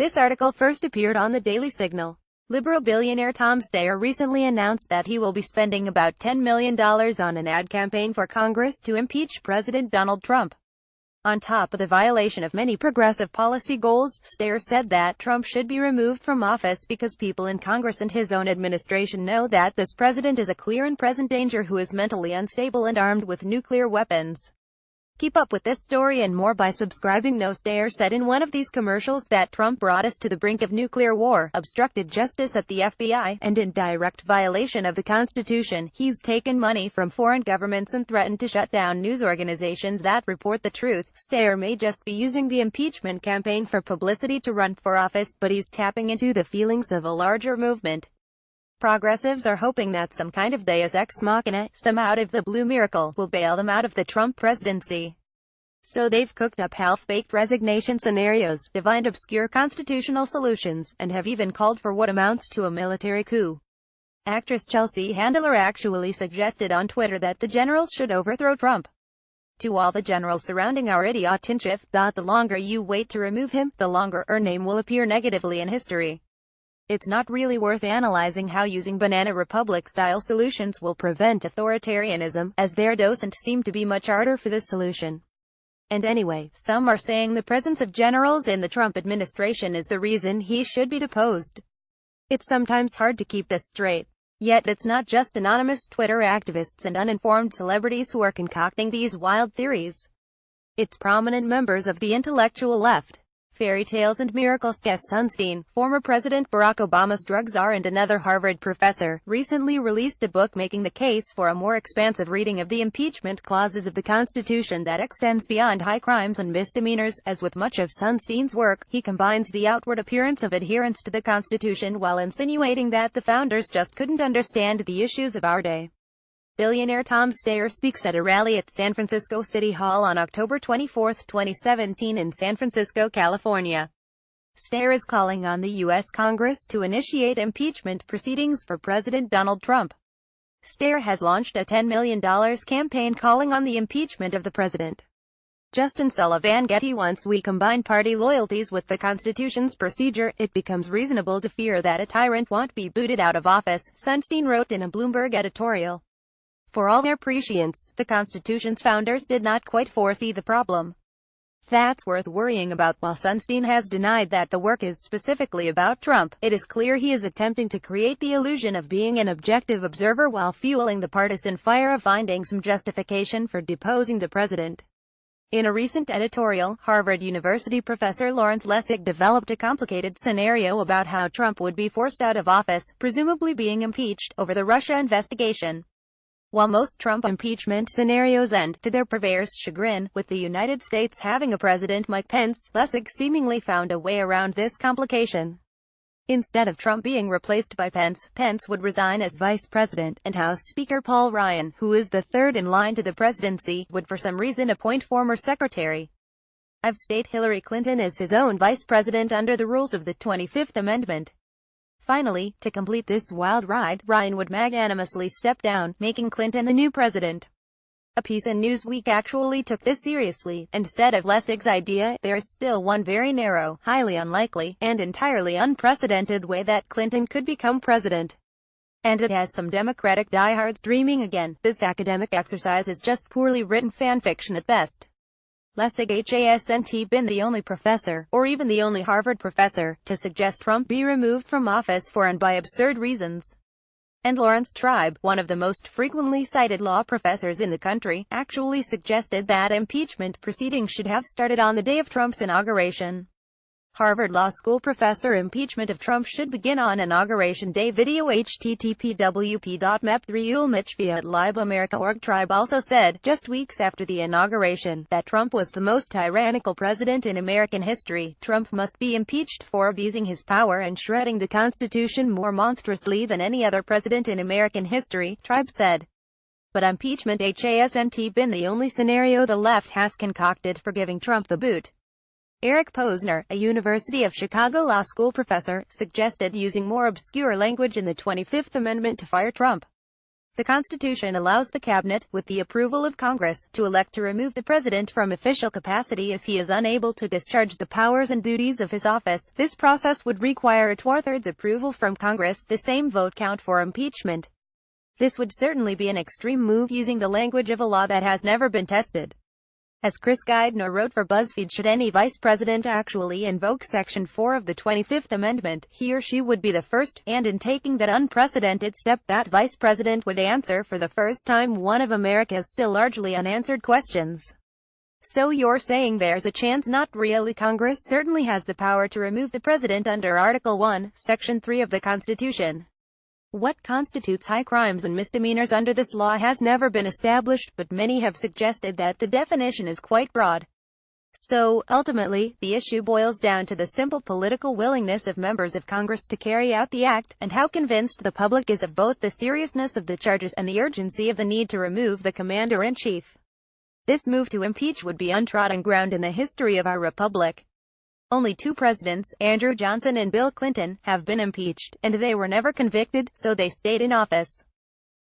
This article first appeared on the Daily Signal. Liberal billionaire Tom Steyer recently announced that he will be spending about $10 million on an ad campaign for Congress to impeach President Donald Trump. On top of the violation of many progressive policy goals, Steyer said that Trump should be removed from office because people in Congress and his own administration know that this president is a clear and present danger who is mentally unstable and armed with nuclear weapons. Keep up with this story and more by subscribing. Steyer said in one of these commercials that Trump brought us to the brink of nuclear war, obstructed justice at the FBI, and in direct violation of the Constitution, he's taken money from foreign governments and threatened to shut down news organizations that report the truth. Steyer may just be using the impeachment campaign for publicity to run for office, but he's tapping into the feelings of a larger movement. Progressives are hoping that some kind of deus ex machina, some out-of-the-blue miracle, will bail them out of the Trump presidency. So they've cooked up half-baked resignation scenarios, divined obscure constitutional solutions, and have even called for what amounts to a military coup. Actress Chelsea Handler actually suggested on Twitter that the generals should overthrow Trump. To all the generals surrounding our idiotinship, the longer you wait to remove him, the longer her name will appear negatively in history. It's not really worth analyzing how using banana republic-style solutions will prevent authoritarianism, as their docent seemed to be much harder for this solution. And anyway, some are saying the presence of generals in the Trump administration is the reason he should be deposed. It's sometimes hard to keep this straight. Yet it's not just anonymous Twitter activists and uninformed celebrities who are concocting these wild theories. It's prominent members of the intellectual left. Fairy tales and miracles. Gus Sunstein, former President Barack Obama's drug czar and another Harvard professor, recently released a book making the case for a more expansive reading of the impeachment clauses of the Constitution that extends beyond high crimes and misdemeanors. As with much of Sunstein's work, he combines the outward appearance of adherence to the Constitution while insinuating that the founders just couldn't understand the issues of our day. Billionaire Tom Steyer speaks at a rally at San Francisco City Hall on October 24, 2017 in San Francisco, California. Steyer is calling on the U.S. Congress to initiate impeachment proceedings for President Donald Trump. Steyer has launched a $10 million campaign calling on the impeachment of the president. Justin Sullivan Getty: once we combine party loyalties with the Constitution's procedure, it becomes reasonable to fear that a tyrant won't be booted out of office, Sunstein wrote in a Bloomberg editorial. For all their prescience, the Constitution's founders did not quite foresee the problem. That's worth worrying about. While Sunstein has denied that the work is specifically about Trump, it is clear he is attempting to create the illusion of being an objective observer while fueling the partisan fire of finding some justification for deposing the president. In a recent editorial, Harvard University professor Lawrence Lessig developed a complicated scenario about how Trump would be forced out of office, presumably being impeached, over the Russia investigation. While most Trump impeachment scenarios end, to their purveyor's chagrin, with the United States having a president Mike Pence, Lessig seemingly found a way around this complication. Instead of Trump being replaced by Pence, Pence would resign as vice president, and House Speaker Paul Ryan, who is the third in line to the presidency, would for some reason appoint former Secretary of State Hillary Clinton as his own vice president under the rules of the 25th Amendment. Finally, to complete this wild ride, Ryan would magnanimously step down, making Clinton the new president. A piece in Newsweek actually took this seriously, and said of Lessig's idea, there is still one very narrow, highly unlikely, and entirely unprecedented way that Clinton could become president. And it has some Democratic diehards dreaming again. This academic exercise is just poorly written fan fiction at best. Lessig hasn't been the only professor, or even the only Harvard professor, to suggest Trump be removed from office for and by absurd reasons. And Lawrence Tribe, one of the most frequently cited law professors in the country, actually suggested that impeachment proceedings should have started on the day of Trump's inauguration. Harvard Law School professor: impeachment of Trump should begin on Inauguration Day. Video http://wp.map3ulmitch@libeamerica.org. Tribe also said, just weeks after the inauguration, that Trump was the most tyrannical president in American history. Trump must be impeached for abusing his power and shredding the Constitution more monstrously than any other president in American history, Tribe said. But impeachment hasn't been the only scenario the left has concocted for giving Trump the boot. Eric Posner, a University of Chicago Law School professor, suggested using more obscure language in the 25th Amendment to fire Trump. The Constitution allows the cabinet, with the approval of Congress, to elect to remove the president from official capacity if he is unable to discharge the powers and duties of his office. This process would require a two-thirds approval from Congress, the same vote count for impeachment. This would certainly be an extreme move, using the language of a law that has never been tested. As Chris Geidner wrote for BuzzFeed, should any vice president actually invoke Section 4 of the 25th Amendment, he or she would be the first, and in taking that unprecedented step, that vice president would answer for the first time one of America's still largely unanswered questions. So you're saying there's a chance? Not really. Congress certainly has the power to remove the president under Article 1, Section 3 of the Constitution. What constitutes high crimes and misdemeanors under this law has never been established, but many have suggested that the definition is quite broad. So, ultimately, the issue boils down to the simple political willingness of members of Congress to carry out the act, and how convinced the public is of both the seriousness of the charges and the urgency of the need to remove the commander-in-chief. This move to impeach would be untrodden ground in the history of our republic. Only two presidents, Andrew Johnson and Bill Clinton, have been impeached, and they were never convicted, so they stayed in office.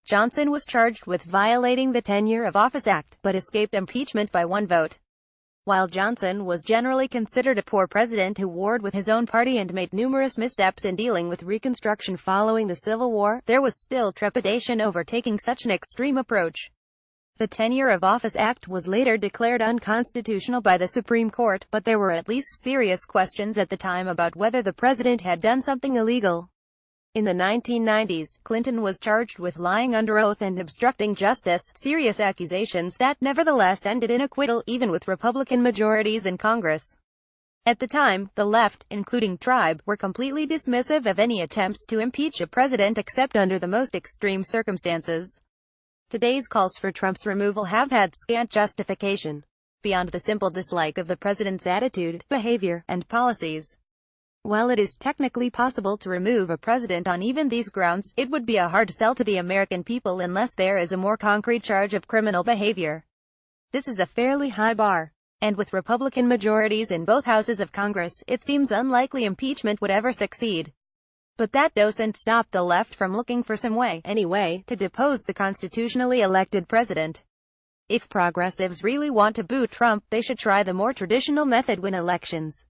Johnson was charged with violating the Tenure of Office Act, but escaped impeachment by one vote. While Johnson was generally considered a poor president who warred with his own party and made numerous missteps in dealing with Reconstruction following the Civil War, there was still trepidation over taking such an extreme approach. The Tenure of Office Act was later declared unconstitutional by the Supreme Court, but there were at least serious questions at the time about whether the president had done something illegal. In the 1990s, Clinton was charged with lying under oath and obstructing justice, serious accusations that nevertheless ended in acquittal, even with Republican majorities in Congress. At the time, the left, including Tribe, were completely dismissive of any attempts to impeach a president except under the most extreme circumstances. Today's calls for Trump's removal have had scant justification, beyond the simple dislike of the president's attitude, behavior, and policies. While it is technically possible to remove a president on even these grounds, it would be a hard sell to the American people unless there is a more concrete charge of criminal behavior. This is a fairly high bar, and with Republican majorities in both houses of Congress, it seems unlikely impeachment would ever succeed. But that doesn't stop the left from looking for some way, anyway, to depose the constitutionally elected president. If progressives really want to boot Trump, they should try the more traditional method: win elections.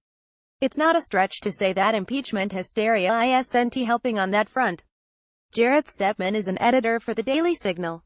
It's not a stretch to say that impeachment hysteria isn't helping on that front. Jarrett Stepman is an editor for the Daily Signal.